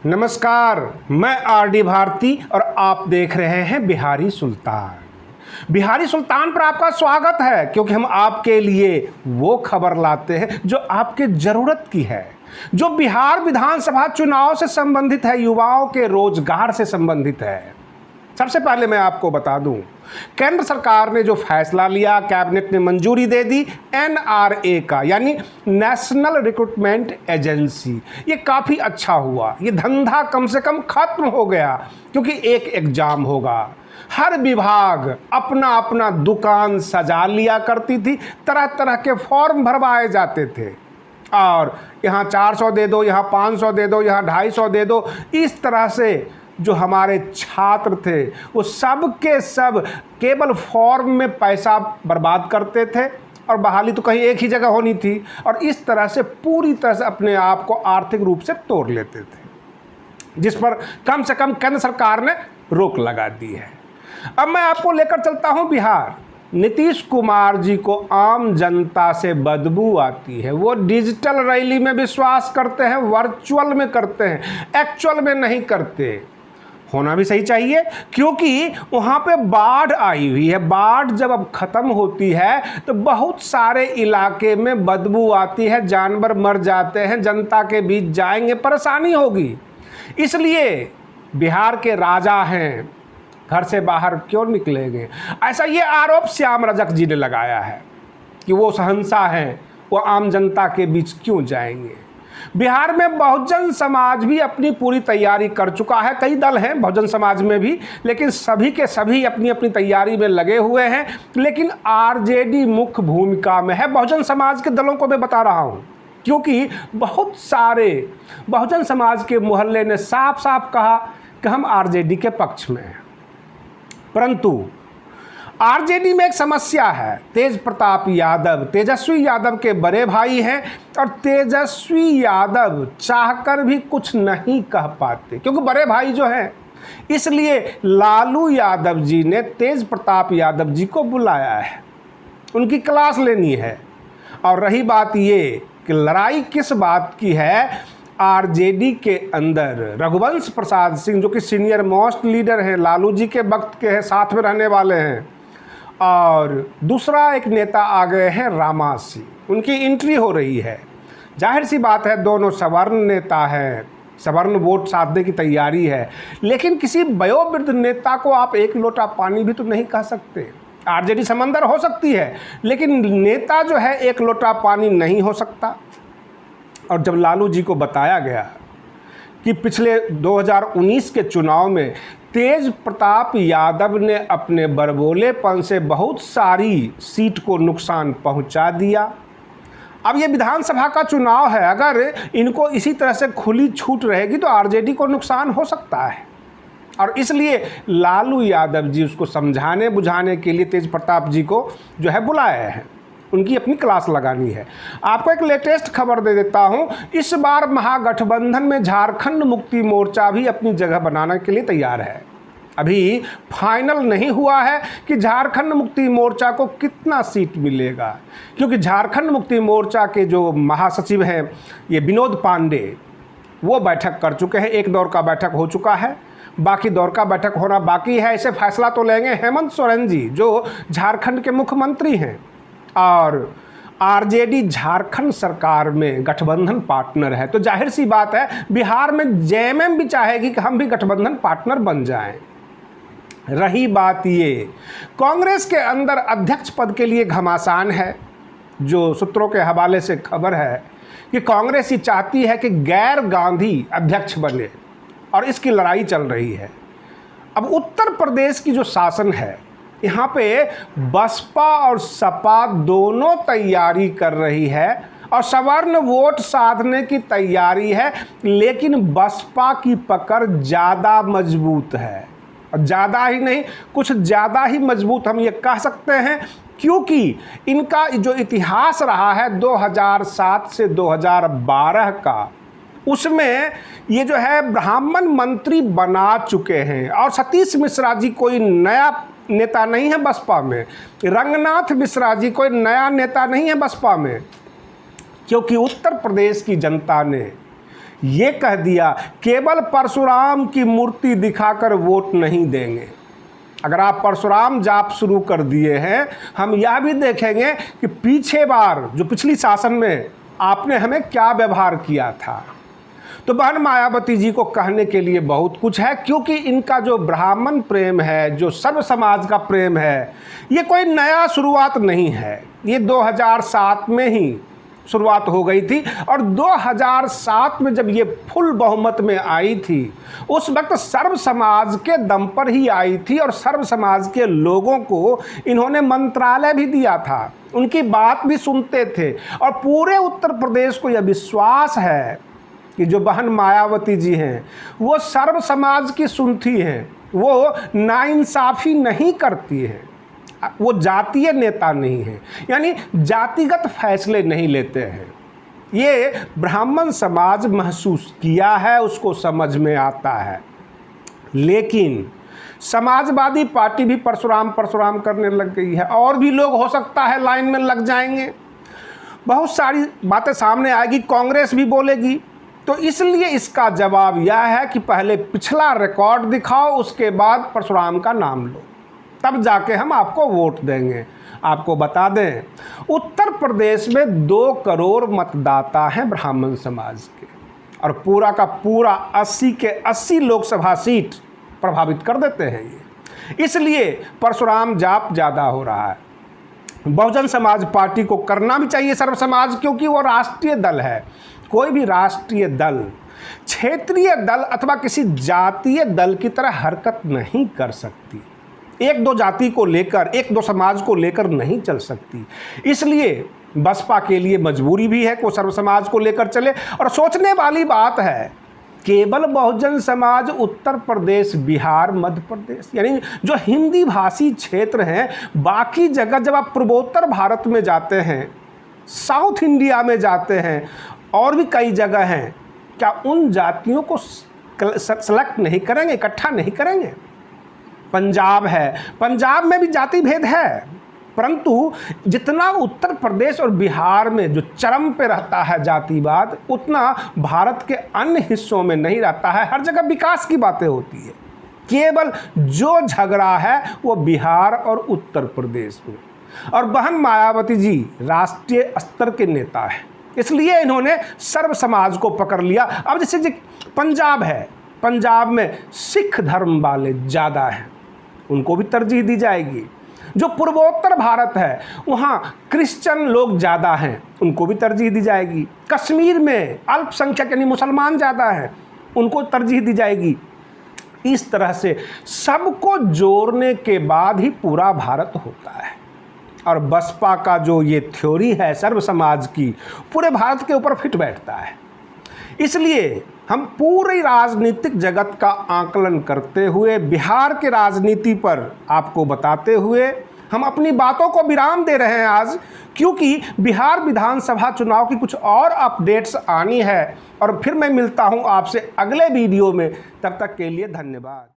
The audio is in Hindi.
नमस्कार, मैं आरडी भारती और आप देख रहे हैं बिहारी सुल्तान। बिहारी सुल्तान पर आपका स्वागत है, क्योंकि हम आपके लिए वो खबर लाते हैं जो आपके ज़रूरत की है, जो बिहार विधानसभा चुनाव से संबंधित है, युवाओं के रोजगार से संबंधित है। सबसे पहले मैं आपको बता दूं, केंद्र सरकार ने जो फैसला लिया, कैबिनेट ने मंजूरी दे दी एनआरए का, यानी नेशनल रिक्रूटमेंट एजेंसी। ये काफ़ी अच्छा हुआ। ये धंधा कम से कम खत्म हो गया, क्योंकि एक एग्जाम होगा। हर विभाग अपना अपना दुकान सजा लिया करती थी, तरह तरह के फॉर्म भरवाए जाते थे और यहाँ 400 दे दो, यहाँ 500 दे दो, यहाँ 250 दे दो। इस तरह से जो हमारे छात्र थे वो सब के सब केवल फॉर्म में पैसा बर्बाद करते थे और बहाली तो कहीं एक ही जगह होनी थी, और इस तरह से पूरी तरह से अपने आप को आर्थिक रूप से तोड़ लेते थे, जिस पर कम से कम केंद्र सरकार ने रोक लगा दी है। अब मैं आपको लेकर चलता हूं बिहार। नीतीश कुमार जी को आम जनता से बदबू आती है। वो डिजिटल रैली में विश्वास करते हैं, वर्चुअल में करते हैं, एक्चुअल में नहीं करते। होना भी सही चाहिए, क्योंकि वहाँ पे बाढ़ आई हुई है। बाढ़ जब अब ख़त्म होती है तो बहुत सारे इलाके में बदबू आती है, जानवर मर जाते हैं, जनता के बीच जाएंगे, परेशानी होगी। इसलिए बिहार के राजा हैं, घर से बाहर क्यों निकलेंगे? ऐसा ये आरोप श्याम रजक जी ने लगाया है कि वो शहंशाह हैं, वो आम जनता के बीच क्यों जाएंगे। बिहार में बहुजन समाज भी अपनी पूरी तैयारी कर चुका है। कई दल हैं बहुजन समाज में भी, लेकिन सभी के सभी अपनी अपनी तैयारी में लगे हुए हैं। लेकिन आरजेडी मुख्य भूमिका में है। बहुजन समाज के दलों को मैं बता रहा हूं, क्योंकि बहुत सारे बहुजन समाज के मोहल्ले ने साफ साफ कहा कि हम आरजेडी के पक्ष में हैं। परंतु आरजेडी में एक समस्या है। तेज प्रताप यादव तेजस्वी यादव के बड़े भाई हैं, और तेजस्वी यादव चाहकर भी कुछ नहीं कह पाते, क्योंकि बड़े भाई जो हैं। इसलिए लालू यादव जी ने तेज प्रताप यादव जी को बुलाया है, उनकी क्लास लेनी है। और रही बात ये कि लड़ाई किस बात की है, आरजेडी के अंदर रघुवंश प्रसाद सिंह, जो कि सीनियर मोस्ट लीडर हैं, लालू जी के वक्त के हैं, साथ में रहने वाले हैं, और दूसरा एक नेता आ गए हैं रामा सिंह, उनकी एंट्री हो रही है। जाहिर सी बात है, दोनों सवर्ण नेता हैं, सवर्ण वोट साधने की तैयारी है। लेकिन किसी वयोवृद्ध नेता को आप एक लोटा पानी भी तो नहीं कह सकते। आरजेडी समंदर हो सकती है, लेकिन नेता जो है एक लोटा पानी नहीं हो सकता। और जब लालू जी को बताया गया कि पिछले 2019 के चुनाव में तेज प्रताप यादव ने अपने बड़बोलेपन से बहुत सारी सीट को नुकसान पहुंचा दिया। अब ये विधानसभा का चुनाव है, अगर इनको इसी तरह से खुली छूट रहेगी तो आरजेडी को नुकसान हो सकता है। और इसलिए लालू यादव जी उसको समझाने बुझाने के लिए तेज प्रताप जी को जो है बुलाए हैं, उनकी अपनी क्लास लगानी है। आपको एक लेटेस्ट खबर दे देता हूं। इस बार महागठबंधन में झारखंड मुक्ति मोर्चा भी अपनी जगह बनाने के लिए तैयार है। अभी फाइनल नहीं हुआ है कि झारखंड मुक्ति मोर्चा को कितना सीट मिलेगा, क्योंकि झारखंड मुक्ति मोर्चा के जो महासचिव हैं, ये विनोद पांडे, वो बैठक कर चुके हैं। एक दौर का बैठक हो चुका है, बाकी दौर का बैठक होना बाकी है। इसे फैसला तो लेंगे हेमंत सोरेन जी, जो झारखंड के मुख्यमंत्री हैं, और आरजेडी झारखंड सरकार में गठबंधन पार्टनर है। तो जाहिर सी बात है, बिहार में जेएमएम भी चाहेगी कि हम भी गठबंधन पार्टनर बन जाएं। रही बात ये, कांग्रेस के अंदर अध्यक्ष पद के लिए घमासान है। जो सूत्रों के हवाले से खबर है कि कांग्रेस ये चाहती है कि गैर गांधी अध्यक्ष बने, और इसकी लड़ाई चल रही है। अब उत्तर प्रदेश की जो शासन है, यहाँ पे बसपा और सपा दोनों तैयारी कर रही है और सवर्ण वोट साधने की तैयारी है, लेकिन बसपा की पकड़ ज़्यादा मजबूत है। और ज़्यादा ही नहीं, कुछ ज़्यादा ही मजबूत हम ये कह सकते हैं, क्योंकि इनका जो इतिहास रहा है 2007 से 2012 का, उसमें ये जो है ब्राह्मण मंत्री बना चुके हैं। और सतीश मिश्रा जी कोई नया नेता नहीं है बसपा में, रंगनाथ मिश्रा जी कोई नया नेता नहीं है बसपा में, क्योंकि उत्तर प्रदेश की जनता ने ये कह दिया केवल परशुराम की मूर्ति दिखाकर वोट नहीं देंगे। अगर आप परशुराम जाप शुरू कर दिए हैं, हम यह भी देखेंगे कि पीछे बार जो पिछली शासन में आपने हमें क्या व्यवहार किया था। तो बहन मायावती जी को कहने के लिए बहुत कुछ है, क्योंकि इनका जो ब्राह्मण प्रेम है, जो सर्व समाज का प्रेम है, ये कोई नया शुरुआत नहीं है। ये 2007 में ही शुरुआत हो गई थी और 2007 में जब ये फुल बहुमत में आई थी, उस वक्त सर्व समाज के दम पर ही आई थी और सर्व समाज के लोगों को इन्होंने मंत्रालय भी दिया था, उनकी बात भी सुनते थे। और पूरे उत्तर प्रदेश को यह विश्वास है कि जो बहन मायावती जी हैं वो सर्व समाज की सुनती हैं, वो नाइंसाफ़ी नहीं करती है, वो जातीय नेता नहीं है, यानी जातिगत फैसले नहीं लेते हैं। ये ब्राह्मण समाज महसूस किया है, उसको समझ में आता है। लेकिन समाजवादी पार्टी भी परशुराम करने लग गई है, और भी लोग हो सकता है लाइन में लग जाएंगे, बहुत सारी बातें सामने आएगी, कांग्रेस भी बोलेगी। तो इसलिए इसका जवाब यह है कि पहले पिछला रिकॉर्ड दिखाओ, उसके बाद परशुराम का नाम लो, तब जाके हम आपको वोट देंगे। आपको बता दें, उत्तर प्रदेश में 2 करोड़ मतदाता हैं ब्राह्मण समाज के, और पूरा का पूरा 80 के 80 लोकसभा सीट प्रभावित कर देते हैं ये। इसलिए परशुराम जाप ज़्यादा हो रहा है। बहुजन समाज पार्टी को करना भी चाहिए सर्व समाज, क्योंकि वो राष्ट्रीय दल है। कोई भी राष्ट्रीय दल क्षेत्रीय दल अथवा किसी जातीय दल की तरह हरकत नहीं कर सकती, 1-2 जाति को लेकर, 1-2 समाज को लेकर नहीं चल सकती। इसलिए बसपा के लिए मजबूरी भी है कि वो सर्व समाज को लेकर चले। और सोचने वाली बात है, केवल बहुजन समाज उत्तर प्रदेश, बिहार, मध्य प्रदेश, यानी जो हिंदी भाषी क्षेत्र हैं, बाकी जगह जब आप पूर्वोत्तर भारत में जाते हैं, साउथ इंडिया में जाते हैं, और भी कई जगह हैं, क्या उन जातियों को सेलेक्ट नहीं करेंगे, इकट्ठा नहीं करेंगे? पंजाब है, पंजाब में भी जाति भेद है, परंतु जितना उत्तर प्रदेश और बिहार में जो चरम पे रहता है जातिवाद, उतना भारत के अन्य हिस्सों में नहीं रहता है। हर जगह विकास की बातें होती है। केवल जो झगड़ा है वो बिहार और उत्तर प्रदेश में। और बहन मायावती जी राष्ट्रीय स्तर के नेता हैं, इसलिए इन्होंने सर्व समाज को पकड़ लिया। अब जैसे पंजाब है, पंजाब में सिख धर्म वाले ज़्यादा हैं, उनको भी तरजीह दी जाएगी। जो पूर्वोत्तर भारत है, वहाँ क्रिश्चियन लोग ज़्यादा हैं, उनको भी तरजीह दी जाएगी। कश्मीर में अल्पसंख्यक यानी मुसलमान ज़्यादा हैं, उनको तरजीह दी जाएगी। इस तरह से सबको जोड़ने के बाद ही पूरा भारत होता है। और बसपा का जो ये थ्योरी है सर्व समाज की, पूरे भारत के ऊपर फिट बैठता है। इसलिए हम पूरी राजनीतिक जगत का आकलन करते हुए, बिहार के राजनीति पर आपको बताते हुए, हम अपनी बातों को विराम दे रहे हैं आज, क्योंकि बिहार विधानसभा चुनाव की कुछ और अपडेट्स आनी है। और फिर मैं मिलता हूं आपसे अगले वीडियो में, तब तक के लिए धन्यवाद।